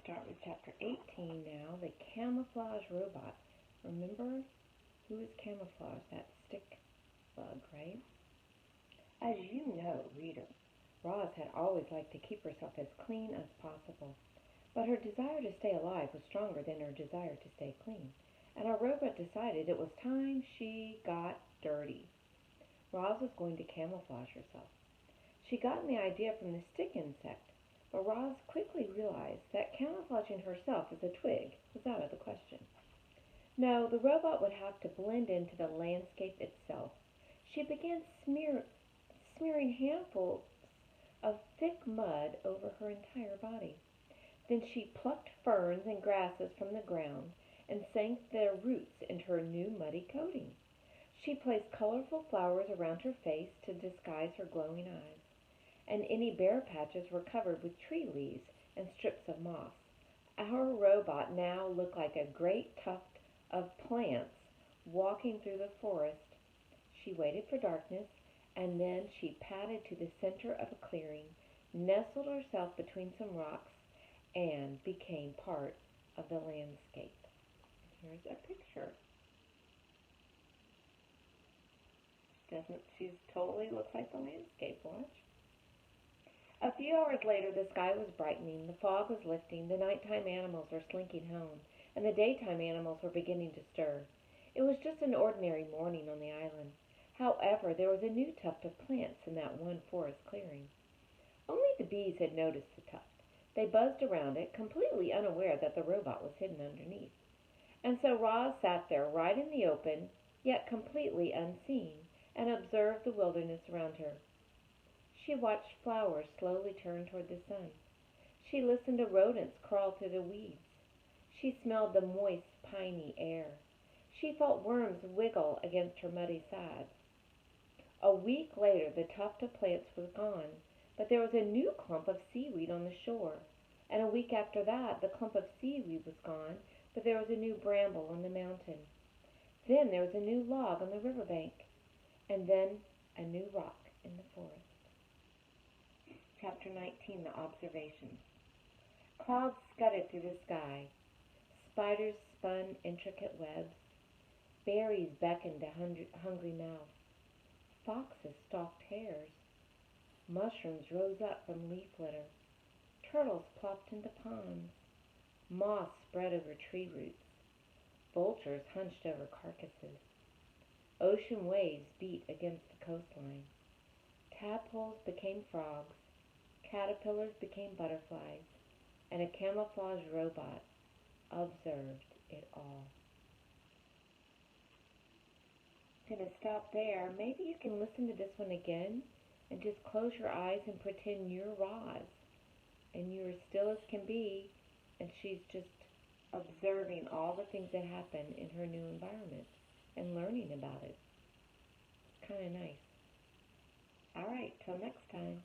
start with chapter 18 now, the camouflage robot. Remember who is camouflage? That stick bug, right? As you know, reader, Roz had always liked to keep herself as clean as possible. But her desire to stay alive was stronger than her desire to stay clean, and our robot decided it was time she got dirty. Roz was going to camouflage herself. She'd gotten the idea from the stick insect, but Roz quickly realized that camouflaging herself as a twig was out of the question. No, the robot would have to blend into the landscape itself. She began smearing handfuls of thick mud over her entire body. Then she plucked ferns and grasses from the ground and sank their roots into her new muddy coating. She placed colorful flowers around her face to disguise her glowing eyes, and any bare patches were covered with tree leaves and strips of moss. Our robot now looked like a great tuft of plants walking through the forest. She waited for darkness, and then she padded to the center of a clearing, nestled herself between some rocks, and became part of the landscape. Here's a picture. Doesn't she totally looks like the landscape? Watch. A few hours later, the sky was brightening, the fog was lifting, the nighttime animals were slinking home, and the daytime animals were beginning to stir. It was just an ordinary morning on the island. However, there was a new tuft of plants in that one forest clearing. Only the bees had noticed the tuft. They buzzed around it, completely unaware that the robot was hidden underneath. And so Roz sat there right in the open, yet completely unseen, and observed the wilderness around her. She watched flowers slowly turn toward the sun. She listened to rodents crawl through the weeds. She smelled the moist, piney air. She felt worms wiggle against her muddy sides. A week later the tuft of plants was gone, but there was a new clump of seaweed on the shore. And a week after that the clump of seaweed was gone, but there was a new bramble on the mountain. Then there was a new log on the riverbank, and then a new rock in the forest. Chapter 19, The Observations. Clouds scudded through the sky. Spiders spun intricate webs. Berries beckoned to hungry mouths. Foxes stalked hares. Mushrooms rose up from leaf litter. Turtles plopped into ponds. Moss spread over tree roots. Vultures hunched over carcasses. Ocean waves beat against the coastline. Tadpoles became frogs. Caterpillars became butterflies. And a camouflage robot observed it all. I'm going to stop there. Maybe you can listen to this one again and just close your eyes and pretend you're Roz and you're as still as can be, and she's just observing all the things that happen in her new environment and learning about it. It's kind of nice. All right, till next time.